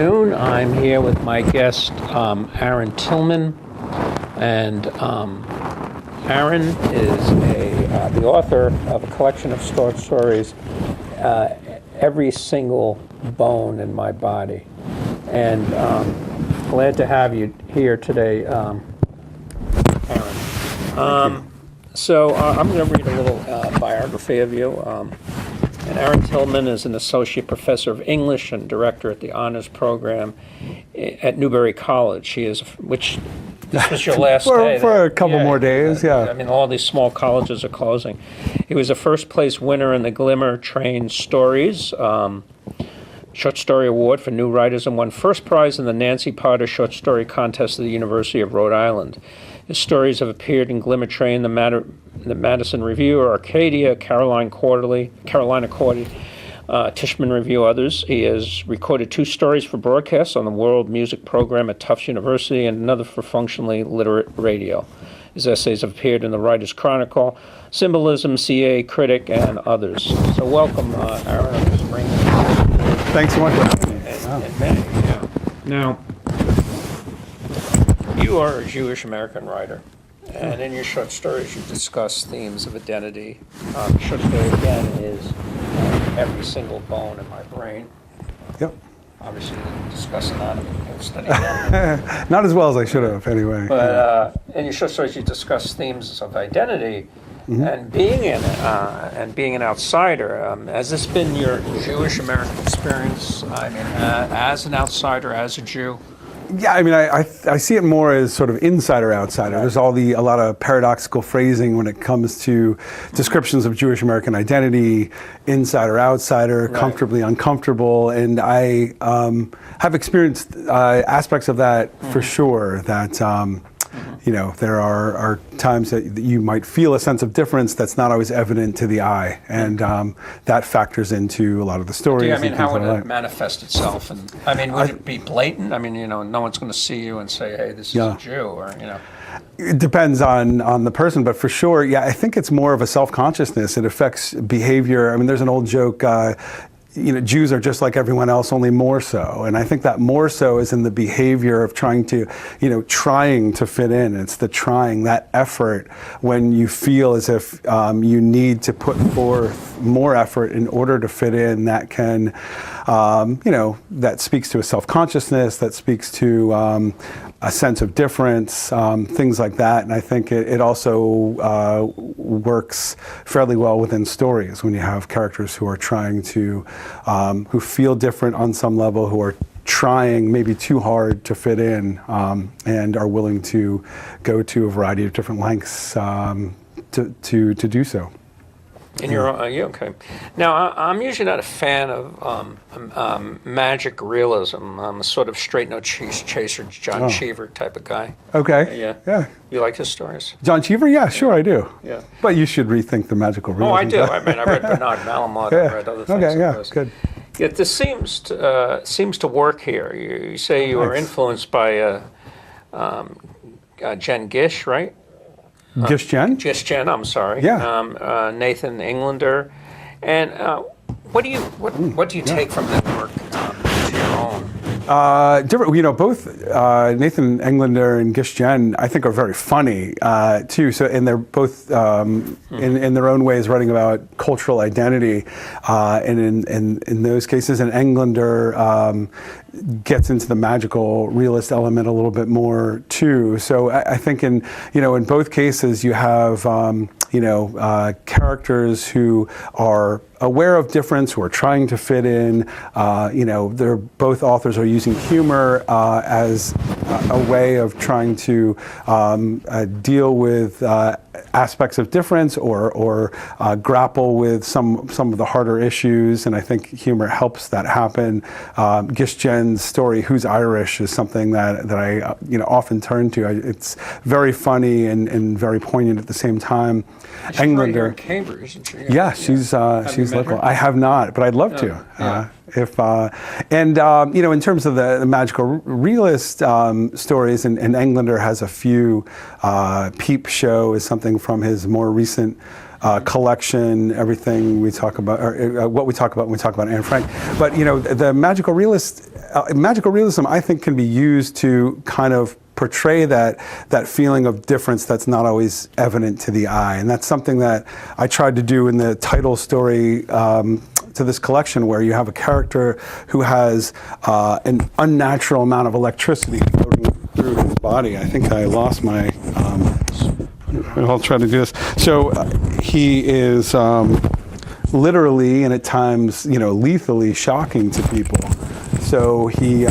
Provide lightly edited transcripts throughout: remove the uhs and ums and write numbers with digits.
afternoon. I'm here with my guest, Aaron Tillman, and Aaron is the author of a collection of short stories, Every Single Bone in My Body. And glad to have you here today, Aaron. So I'm going to read a little biography of you. And Aaron Tillman is an associate professor of English and director at the honors program at Newberry College. He is, which this was your last day. For a couple more days, yeah. I mean, all these small colleges are closing. He was a first place winner in the Glimmer Train Stories Short Story Award for New Writers and won first prize in the Nancy Potter Short Story Contest at the University of Rhode Island. His stories have appeared in Glimmer Train, the Madison Review, Arcadia, Carolina Quarterly, Tishman Review, others. He has recorded 2 stories for broadcast on the World Music Program at Tufts University and another for Functionally Literate Radio. His essays have appeared in the Writer's Chronicle, Symbolism, CA, Critic, and others. So welcome, Aaron. I'm just bringing Thanks so much for having me. Yeah. Now, you are a Jewish American writer, and in your short stories you discuss themes of identity. The short story again is Every Single Bone in My Brain. Yep. Obviously you didn't discuss anatomy and study anatomy. Not as well as I should have, anyway. But in your short stories you discuss themes of identity. Mm-hmm. And being an outsider. Has this been your Jewish American experience? I mean, as an outsider, as a Jew? Yeah, I mean, I see it more as sort of insider-outsider. Right. There's a lot of paradoxical phrasing when it comes to descriptions of Jewish American identity, insider-outsider, right. Comfortably uncomfortable, and I have experienced aspects of that for sure. That you know, there are times that you might feel a sense of difference that's not always evident to the eye, and that factors into a lot of the stories. I mean, how would it manifest itself? And I mean, would it be blatant? I mean, you know, no one's going to see you and say, "Hey, this is a Jew," or you know. It depends on the person, but for sure, yeah, I think it's more of a self-consciousness. It affects behavior. I mean, there's an old joke. You know, Jews are just like everyone else, only more so. And I think that more so is in the behavior of trying to fit in. It's the trying, that effort when you feel as if you need to put forth more effort in order to fit in. That can, that speaks to a self-consciousness, that speaks to a sense of difference, things like that. And I think it also works fairly well within stories when you have characters who are trying to, who feel different on some level, who are trying maybe too hard to fit in, and are willing to go to a variety of different lengths to do so. And okay. Now, I'm usually not a fan of magic realism. I'm a sort of straight no chaser, John Cheever type of guy. Okay. Yeah. You like his stories? John Cheever? Yeah, sure, I do. Yeah. But you should rethink the magical realism. Oh, I do. I mean, I read Bernard Malamud. I read other things. Okay, yeah, good. Yet this seems to work here. You say you were influenced by Jen Gish, right? Gish-Jen, I'm sorry. Yeah. Nathan Englander, and what do you take from that work to your own? Different. You know, both Nathan Englander and Gish-Jen, I think, are very funny too. So, and they're both in their own ways writing about cultural identity, and in those cases, and Englander gets into the magical realist element a little bit more too. So I think in both cases you have characters who are aware of difference, who are trying to fit in. They're both authors are using humor as a way of trying to deal with aspects of difference or grapple with some of the harder issues, and I think humor helps that happen. Gish-Jen's story, Who's Irish, is something that I often turn to. It's very funny and very poignant at the same time. Englander, right here in Cambridge, isn't she? Yeah, she's local. I have not, but I'd love to. Yeah. In terms of the magical realist stories, and Englander has a few. Peep Show is something from his more recent collection, everything we talk about, or what we talk about when we talk about Anne Frank. But the magical realism, I think, can be used to kind of portray that feeling of difference that's not always evident to the eye. And that's something that I tried to do in the title story to this collection, where you have a character who has an unnatural amount of electricity floating through his body. I think I lost my... I'll try to do this. So he is literally and at times, lethally shocking to people. So he...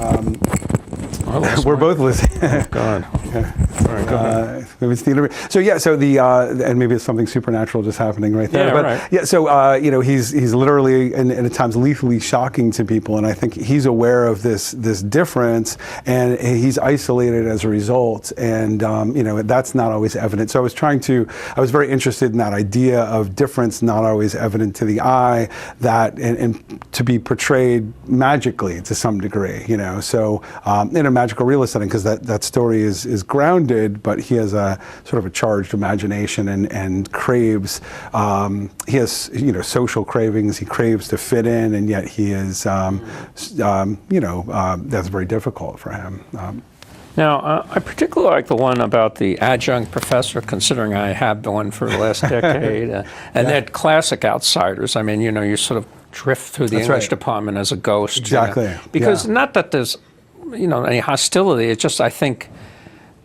we're both listening. Oh, God. Yeah. Sorry, go ahead. Maybe it's theater. So yeah, so and maybe it's something supernatural just happening right there. Yeah, but right. yeah, so he's literally and at times lethally shocking to people, and I think he's aware of this difference, and he's isolated as a result, and that's not always evident. So I was very interested in that idea of difference not always evident to the eye, that and to be portrayed magically to some degree, So in a magical realist setting, because that story is grounded, but he has a sort of a charged imagination and craves. He has social cravings. He craves to fit in, and yet he is that's very difficult for him. Now, I particularly like the one about the adjunct professor, considering I have the one for the last decade, and that classic outsiders. I mean, you sort of drift through the That's English right. department as a ghost. Exactly. Because not that there's any hostility. It's just, I think,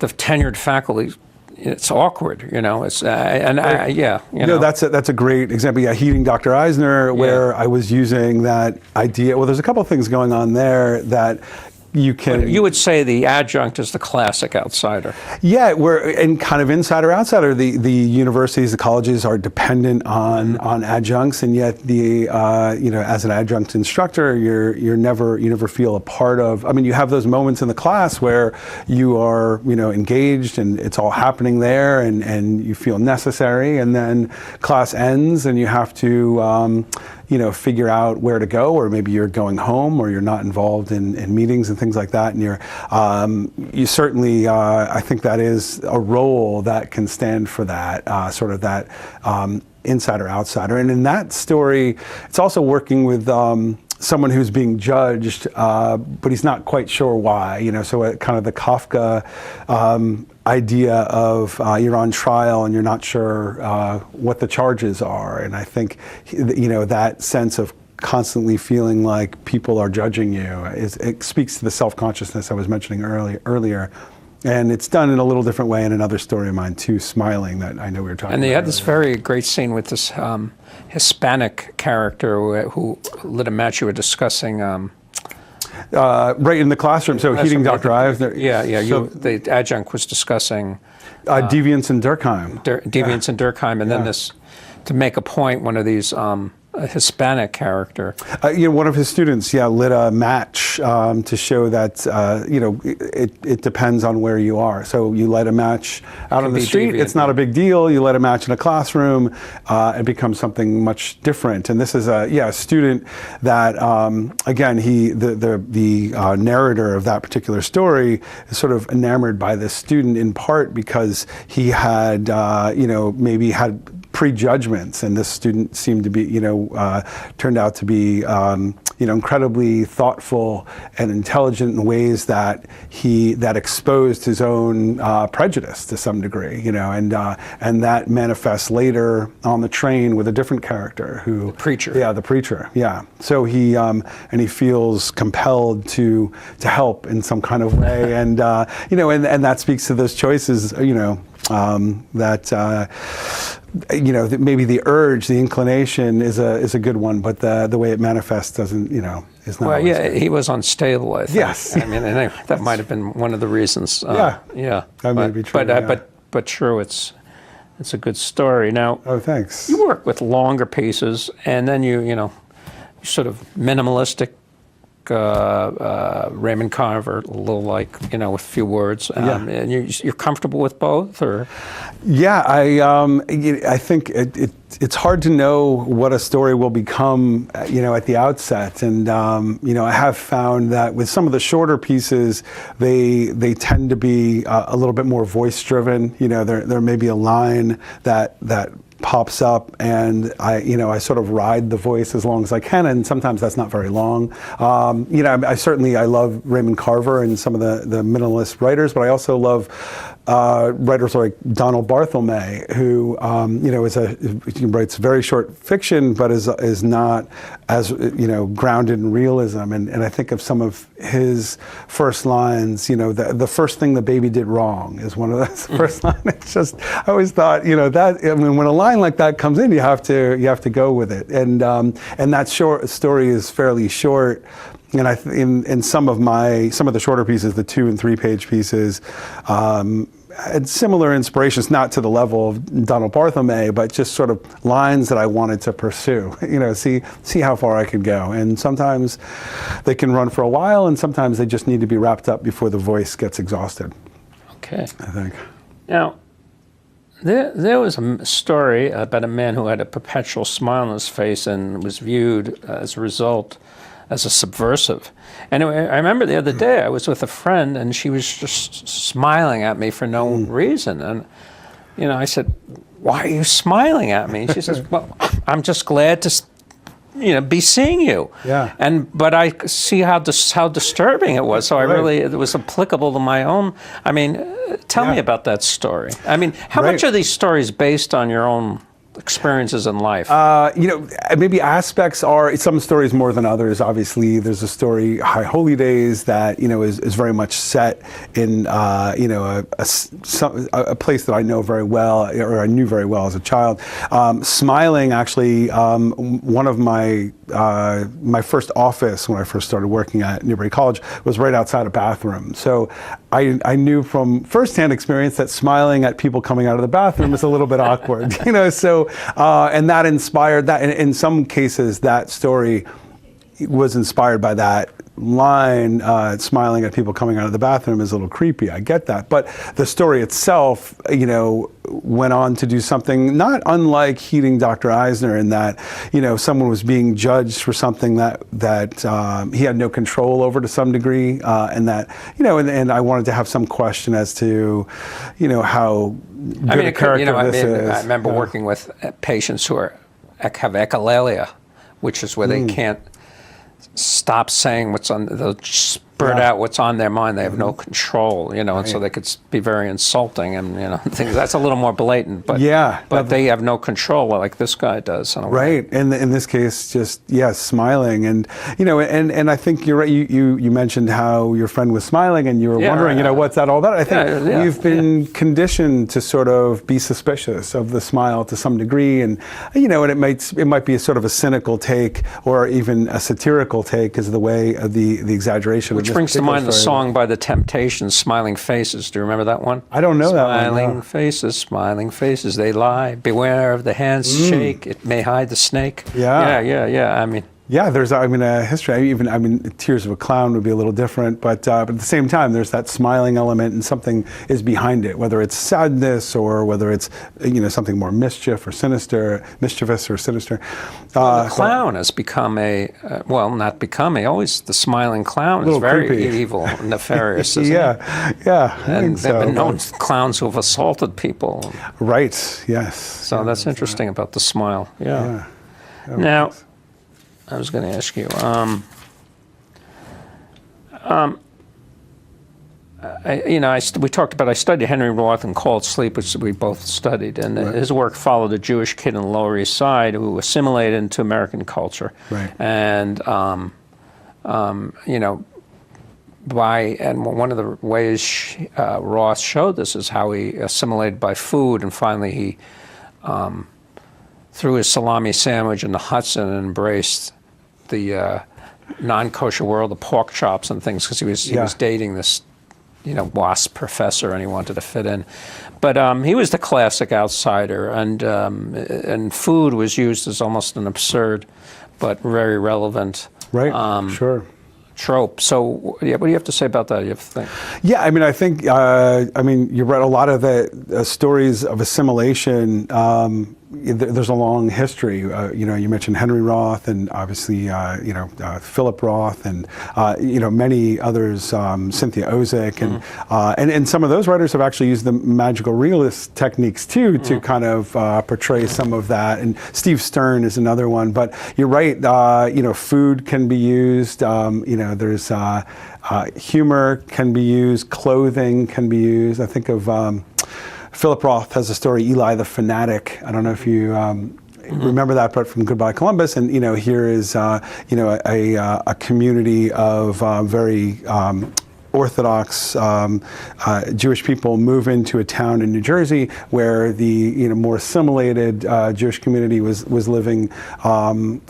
the tenured faculty, it's awkward, It's that's a great example. Yeah, Heating Dr. Eisner, where I was using that idea. Well, there's a couple of things going on there that you would say the adjunct is the classic outsider. Yeah, we're in kind of insider outsider. The universities, the colleges are dependent on adjuncts, and yet as an adjunct instructor, you never feel a part of. I mean, you have those moments in the class where you are engaged and it's all happening there, and you feel necessary, and then class ends and you have to figure out where to go, or maybe you're going home, or you're not involved in meetings and things like that. And you certainly, I think that is a role that can stand for that, sort of that insider outsider. And in that story, it's also working with someone who's being judged, but he's not quite sure why. So kind of the Kafka idea of you're on trial and you're not sure what the charges are, and I think that sense of constantly feeling like people are judging you it speaks to the self-consciousness I was mentioning earlier. And it's done in a little different way in another story of mine too, Smiling, that I know we were talking about. And they had earlier. this very great scene with this Hispanic character who lit a match you were discussing. Right in the classroom. So Heating Dr. Eisner. The adjunct was discussing Deviance and Durkheim. Deviance and Durkheim, and then this, to make a point, one of these a Hispanic character. One of his students, lit a match to show that it depends on where you are. So you light a match out on the street, it's not a big deal. You light a match in a classroom, it becomes something much different. And this is a student that again, the narrator of that particular story is sort of enamored by this student, in part because he had maybe had prejudgments, and this student seemed to be, turned out to be, incredibly thoughtful and intelligent in ways that exposed his own prejudice to some degree, and that manifests later on the train with a different character who. The preacher. Yeah, the preacher. Yeah. So he feels compelled to help in some kind of way, and that speaks to those choices, that maybe the urge, the inclination is a good one, but the way it manifests doesn't, is not. Well, he was unstable, I think. Yes. I mean, and that might have been one of the reasons. Yeah. That may be true. But true, it's a good story. Now. Oh, thanks. You work with longer pieces, and then you sort of minimalistic. Raymond Carver, a little with few words. And you're comfortable with both, or? Yeah, I think it's hard to know what a story will become, at the outset. And I have found that with some of the shorter pieces, they tend to be a little bit more voice-driven. There may be a line that pops up, and I sort of ride the voice as long as I can, and sometimes that's not very long. I love Raymond Carver and some of the minimalist writers, but I also love writers like Donald Barthelme, who he writes very short fiction, but is not as grounded in realism. And I think of some of his first lines. The first thing the baby did wrong is one of those first lines. It's just, I always thought, when a line like that comes in, you have to go with it. And that short story is fairly short. And in some of the shorter pieces, the 2- and 3-page pieces, had similar inspirations, not to the level of Donald Barthelme, but just sort of lines that I wanted to pursue. See how far I could go. And sometimes they can run for a while, and sometimes they just need to be wrapped up before the voice gets exhausted. Okay. I think. Now, there was a story about a man who had a perpetual smile on his face and was viewed as a result as a subversive. Anyway, I remember the other day I was with a friend and she was just smiling at me for no reason. And, I said, "Why are you smiling at me?" And she says, "Well, I'm just glad to be seeing you." Yeah. But I see how disturbing it was. So it was applicable to my own. Tell me about that story. How much are these stories based on your own experiences in life? Maybe aspects are, some stories more than others. Obviously, there's a story, High Holy Days, that is very much set in a place that I know very well, or I knew very well as a child. Smiling, actually, one of my first office when I first started working at Newbury College was right outside a bathroom. So I knew from firsthand experience that smiling at people coming out of the bathroom is a little bit awkward. And that inspired that. In some cases, that story was inspired by that line. Smiling at people coming out of the bathroom is a little creepy. I get that. But the story itself, went on to do something not unlike Heating Dr. Eisner, in that, someone was being judged for something that he had no control over to some degree, and that, and I wanted to have some question as to, how good a character this is. I remember working with patients who have echolalia, which is where they can't stop saying what's on, they'll spurt out what's on their mind. They have no control, and so they could be very insulting and, things. That's a little more blatant, but they have no control like this guy does. Right, and in this case, just, smiling. And, and I think you're right, you mentioned how your friend was smiling and you were wondering, what's that all about? I think we've been conditioned to sort of be suspicious of the smile to some degree, and, and it might be a sort of a cynical take or even a satirical take, is the way of the exaggeration. Which brings to mind the song by The Temptations, Smiling Faces. Do you remember that one? I don't know that one. Smiling faces, they lie. Beware of the hands shake, it may hide the snake. Yeah. Yeah. There's, a history. Tears of a Clown would be a little different, but at the same time, there's that smiling element, and something is behind it, whether it's sadness or whether it's, something more mischievous or sinister. The clown has become always the smiling clown is very creepy. Evil, nefarious, isn't it? And there have been known clowns who have assaulted people. Right, yes. So that's interesting about the smile. Yeah. Now, I was going to ask you, we talked about, I studied Henry Roth and Cold Sleep, which we both studied, and his work followed a Jewish kid in the Lower East Side who assimilated into American culture. Right. And, and one of the ways Roth showed this is how he assimilated by food, and finally he threw his salami sandwich in the Hudson and embraced the non-kosher world, the pork chops and things, because he was dating this, WASP professor, and he wanted to fit in. But he was the classic outsider, and food was used as almost an absurd but very relevant trope. So, what do you have to say about that? You have to think. Yeah, I think you read a lot of the stories of assimilation. there's a long history. You mentioned Henry Roth, and obviously, Philip Roth, and many others, Cynthia Ozick, and some of those writers have actually used the magical realist techniques too to kind of portray some of that. And Steve Stern is another one. But you're right. Food can be used. There's humor can be used. Clothing can be used. I think of Philip Roth has a story, Eli the Fanatic. I don't know if you remember that, but from Goodbye Columbus. And here is a community of very Orthodox Jewish people move into a town in New Jersey where the more assimilated Jewish community was living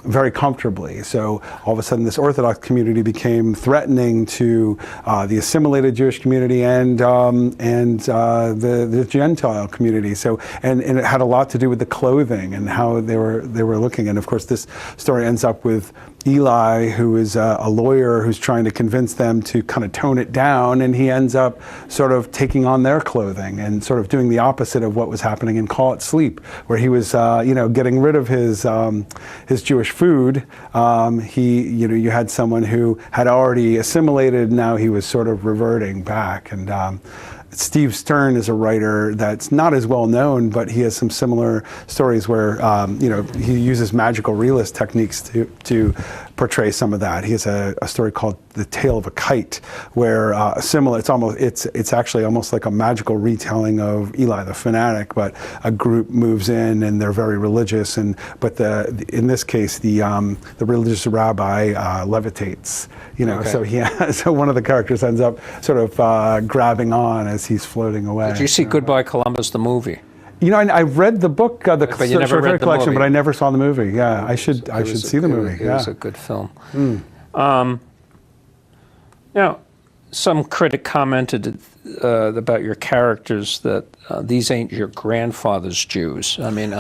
very comfortably. So all of a sudden, this Orthodox community became threatening to the assimilated Jewish community and the Gentile community. So and it had a lot to do with the clothing and how they were looking. And of course, this story ends up with Eli, who is a lawyer who's trying to convince them to kind of tone it down, and he ends up sort of taking on their clothing and sort of doing the opposite of what was happening in Call It Sleep, where he was getting rid of his Jewish food. You had someone who had already assimilated, now he was sort of reverting back. And Steve Stern is a writer that's not as well known, but he has some similar stories where he uses magical realist techniques to portray some of that. He has a story called The Tale of a Kite, where it's actually almost like a magical retelling of Eli the Fanatic, but a group moves in and they're very religious, but in this case the religious rabbi levitates. Okay. So one of the characters ends up sort of grabbing on as he's floating away. Did you see Goodbye Columbus, the movie? I've read the book, the but you never read the collection, movie. but I never saw the movie. Yeah, I should see the movie. It was a good film. Now, some critic commented about your characters that these ain't your grandfather's Jews. I mean,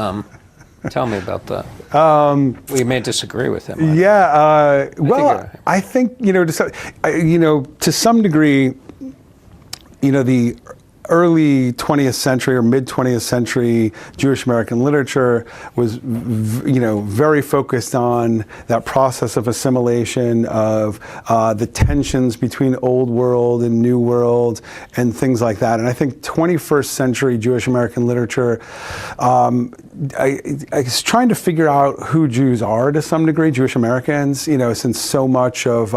tell me about that. We may disagree with him. I think to some degree, the early 20th century or mid 20th century Jewish American literature was, very focused on that process of assimilation, of the tensions between old world and new world and things like that. And I think 21st century Jewish American literature is trying to figure out who Jews are to some degree, Jewish Americans, since so much of,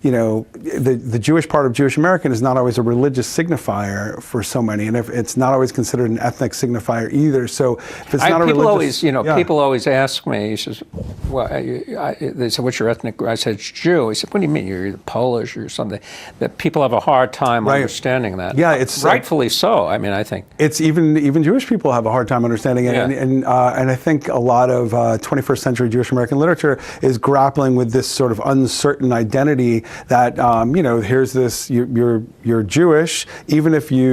the Jewish part of Jewish American is not always a religious signifier for so many, and if it's not always considered an ethnic signifier either. So if it's not a religious, people always ask me. He says, "Well," they said, "What's your ethnic group?" I said, "Jew." He said, "What do you mean? You're either Polish or something?" That people have a hard time understanding that. Yeah, it's rightfully so. I mean, I think it's even Jewish people have a hard time understanding it, and I think a lot of 21st century Jewish American literature is grappling with this sort of uncertain identity that here's this you're Jewish, even if you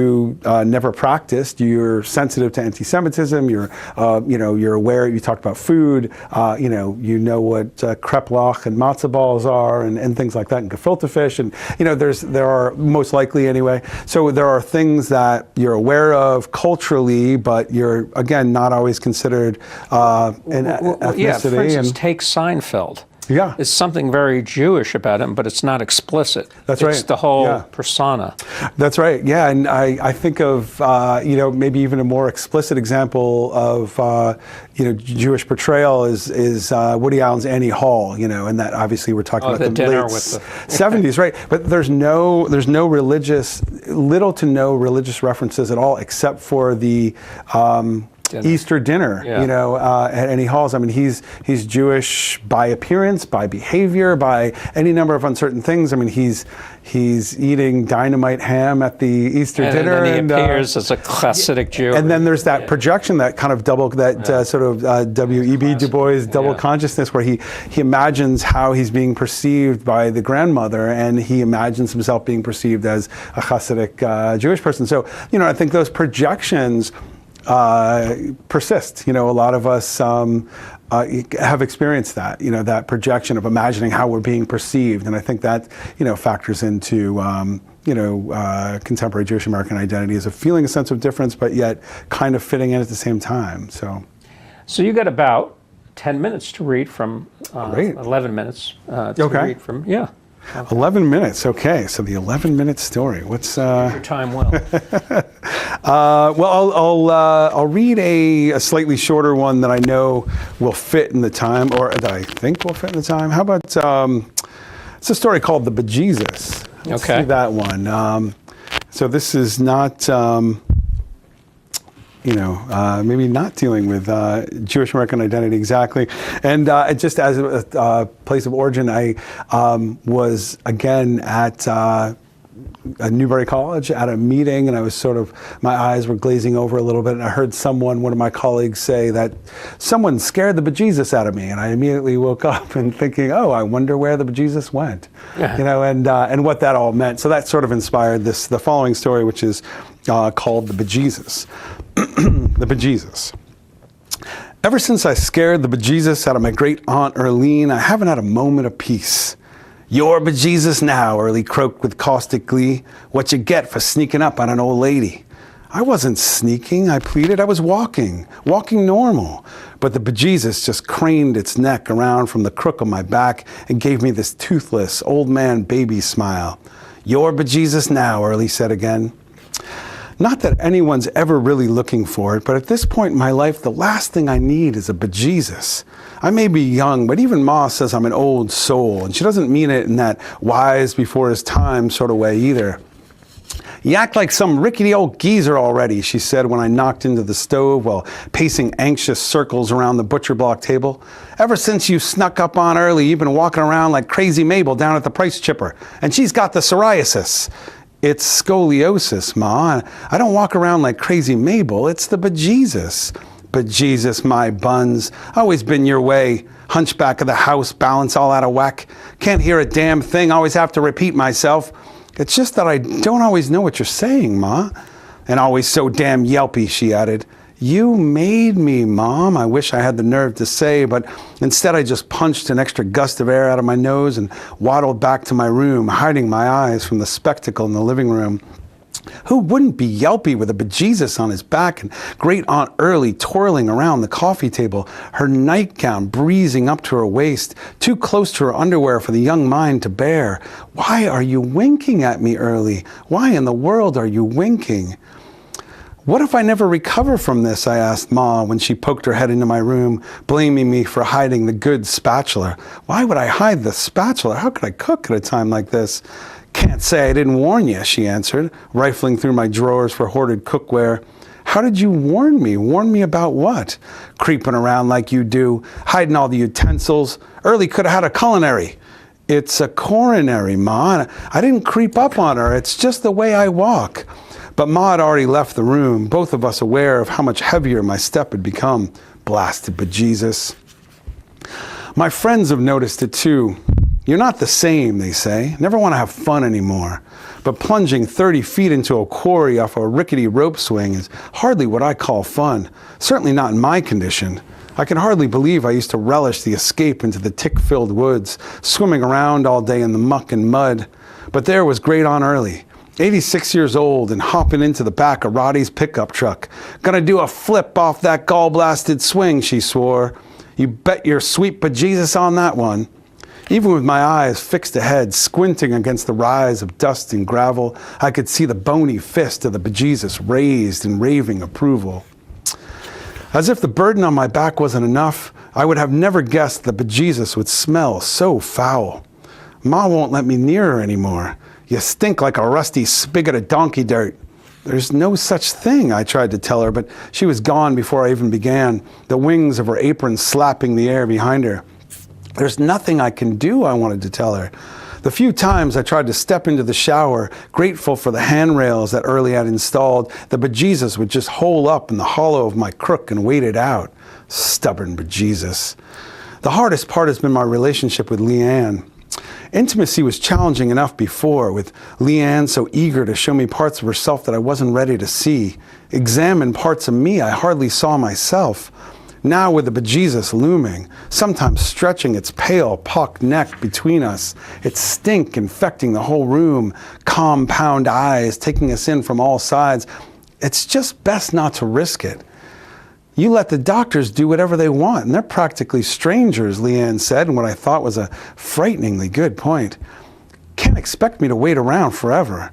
never practiced, you're sensitive to anti-Semitism, you're aware, you talked about food, you know what kreplach and matzah balls are and things like that, and gefilte fish, and there are, most likely anyway, so there are things that you're aware of culturally, but you're, again, not always considered an ethnicity. Yeah, for instance, take Seinfeld. Yeah. It's something very Jewish about him, but it's not explicit. That's right. It's the whole persona. That's right. Yeah, and I think of maybe even a more explicit example of Jewish portrayal is Woody Allen's Annie Hall. And that obviously we're talking about the dinner late with the 70s, right? But there's little to no religious references at all, except for the Easter dinner, at Annie Hall's. I mean, he's Jewish by appearance, by behavior, by any number of uncertain things. I mean, he's eating dynamite ham at the Easter dinner, and then he appears as a Hasidic Jew. And then there's that projection, that kind of sort of W.E.B. Du Bois double consciousness, where he imagines how he's being perceived by the grandmother, and he imagines himself being perceived as a Hasidic Jewish person. So, I think those projections persist. A lot of us have experienced that, that projection of imagining how we're being perceived. And I think that, factors into, contemporary Jewish American identity as a feeling a sense of difference, but yet kind of fitting in at the same time. So, So you got about 10 minutes to read from, Great. 11 minutes to Okay. read from, yeah. 11 minutes. Okay, so the 11-minute story. What's Your time well. well, I'll read a slightly shorter one that I know will fit in the time, or that I think will fit in the time. How about it's a story called The Bejesus. Let's Okay. do that one. So this is not, maybe not dealing with Jewish American identity exactly. And just as a place of origin, I was again at Newbury College at a meeting, and I was my eyes were glazing over a little bit, and I heard one of my colleagues say that someone scared the bejesus out of me, and I immediately woke up and thinking, oh, I wonder where the bejesus went, and what that all meant. So that sort of inspired the following story, which is called The Bejesus. The Bejesus. Ever since I scared the bejesus out of my great aunt Earlene, I haven't had a moment of peace. You're bejesus now, Early croaked with caustic glee. What you get for sneaking up on an old lady? I wasn't sneaking, I pleaded. I was walking normal. But the bejesus just craned its neck around from the crook of my back and gave me this toothless, old man baby smile. You're bejesus now, Early said again. Not that anyone's ever really looking for it, but at this point in my life, the last thing I need is a bejesus. I may be young, but even Ma says I'm an old soul, and she doesn't mean it in that wise before his time sort of way either. You act like some rickety old geezer already, she said when I knocked into the stove while pacing anxious circles around the butcher block table. Ever since you snuck up on Early, you've been walking around like crazy Mabel down at the price chipper, and she's got the psoriasis. It's scoliosis, Ma. I don't walk around like crazy Mabel. It's the bejesus. Bejesus, my buns. Always been your way. Hunchback of the house, balance all out of whack. Can't hear a damn thing. Always have to repeat myself. It's just that I don't always know what you're saying, Ma. And always so damn yelpy, she added. You made me, Mom, I wish I had the nerve to say, but instead I just punched an extra gust of air out of my nose and waddled back to my room, hiding my eyes from the spectacle in the living room. Who wouldn't be yelpy with a bejesus on his back and great Aunt Early twirling around the coffee table, her nightgown breezing up to her waist, too close to her underwear for the young mind to bear? Why are you winking at me, Early? Why in the world are you winking? What if I never recover from this, I asked Ma when she poked her head into my room, blaming me for hiding the good spatula. Why would I hide the spatula? How could I cook at a time like this? Can't say I didn't warn you, she answered, rifling through my drawers for hoarded cookware. How did you warn me? Warn me about what? Creeping around like you do, hiding all the utensils. Early could have had a culinary. It's a coronary, Ma. I didn't creep up on her. It's just the way I walk. But Ma had already left the room, both of us aware of how much heavier my step had become. Blasted bejesus. My friends have noticed it too. You're not the same, they say. Never want to have fun anymore. But plunging 30 feet into a quarry off a rickety rope swing is hardly what I call fun. Certainly not in my condition. I can hardly believe I used to relish the escape into the tick-filled woods, swimming around all day in the muck and mud. But there was great Aunt Early, 86 years old and hopping into the back of Roddy's pickup truck. Gonna do a flip off that gall-blasted swing, she swore. You bet your sweet bejesus on that one. Even with my eyes fixed ahead, squinting against the rise of dust and gravel, I could see the bony fist of the bejesus raised in raving approval. As if the burden on my back wasn't enough, I would have never guessed the bejesus would smell so foul. Ma won't let me near her anymore. You stink like a rusty spigot of donkey dirt. There's no such thing, I tried to tell her, but she was gone before I even began, the wings of her apron slapping the air behind her. There's nothing I can do, I wanted to tell her. The few times I tried to step into the shower, grateful for the handrails that Early had installed, the bejesus would just hole up in the hollow of my crook and wait it out. Stubborn bejesus. The hardest part has been my relationship with Leanne. Intimacy was challenging enough before, with Leanne so eager to show me parts of herself that I wasn't ready to see, examine parts of me I hardly saw myself. Now with the bejesus looming, sometimes stretching its pale, pucked neck between us, its stink infecting the whole room, compound eyes taking us in from all sides, it's just best not to risk it. You let the doctors do whatever they want, and they're practically strangers, Leanne said, in what I thought was a frighteningly good point. Can't expect me to wait around forever.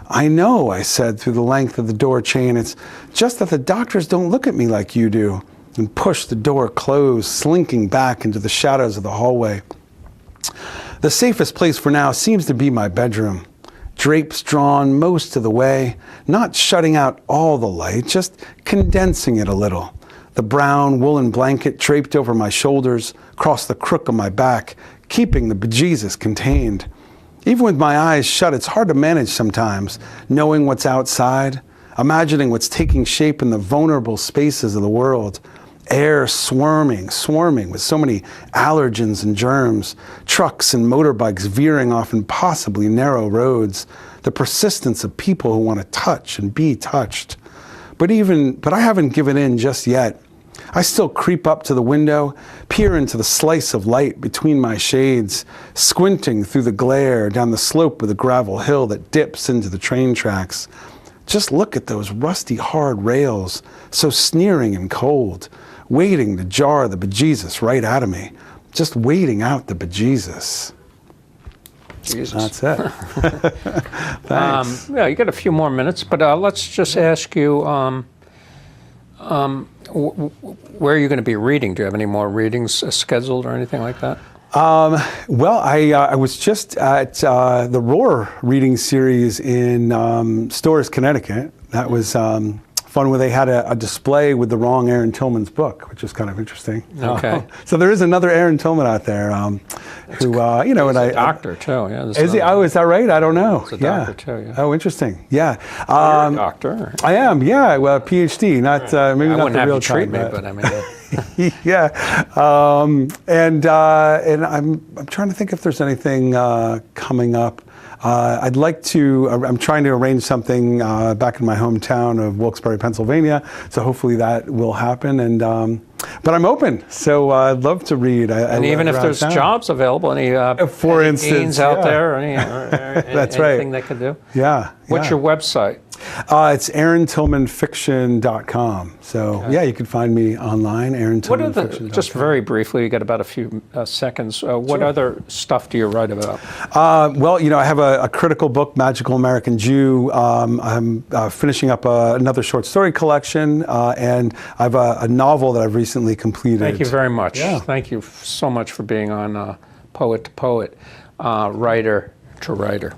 I know, I said through the length of the door chain. It's just that the doctors don't look at me like you do, and pushed the door closed, slinking back into the shadows of the hallway. The safest place for now seems to be my bedroom. Drapes drawn most of the way, not shutting out all the light, just condensing it a little. The brown woolen blanket draped over my shoulders, across the crook of my back, keeping the bejesus contained. Even with my eyes shut, it's hard to manage sometimes, knowing what's outside, imagining what's taking shape in the vulnerable spaces of the world. Air swarming with so many allergens and germs, trucks and motorbikes veering off impossibly narrow roads, the persistence of people who want to touch and be touched. But I haven't given in just yet. I still creep up to the window, peer into the slice of light between my shades, squinting through the glare down the slope of the gravel hill that dips into the train tracks. Just look at those rusty hard rails, so sneering and cold, waiting to jar the bejesus right out of me. Just waiting out the bejesus. Jesus. That's it. Thanks. Yeah, you got a few more minutes, but let's just ask you, where are you going to be reading? Do you have any more readings scheduled or anything like that? Well, I was just at the Roar reading series in Storrs, Connecticut. That was fun, where they had a display with the wrong Aaron Tillman's book, which is kind of interesting. Okay. So there is another Aaron Tillman out there who, you know, and He's a doctor too. Yeah. Is he? Oh, is that right? I don't know. He's a doctor too. Yeah. Oh, interesting. Yeah. You're a doctor. I am. Yeah. Well, PhD, not maybe I not wouldn't the have real you treat time, me, but I mean. Yeah. And I'm trying to think if there's anything coming up. I'd like to, I'm trying to arrange something back in my hometown of Wilkes-Barre, Pennsylvania, so hopefully that will happen. And but I'm open, so I'd love to read. And even if there's jobs available, any for any instance, deans out there, or That's anything right. they could do? Yeah. What's your website? It's AaronTillmanFiction.com. So yeah, you can find me online, AaronTillmanFiction.com. Just very briefly, you got about a few seconds. What other stuff do you write about? Well, you know, I have a critical book, Magical American Jew. I'm finishing up another short story collection, and I have a novel that I've recently completed. Thank you very much. Yeah. Thank you so much for being on Poet to Poet, Writer to Writer.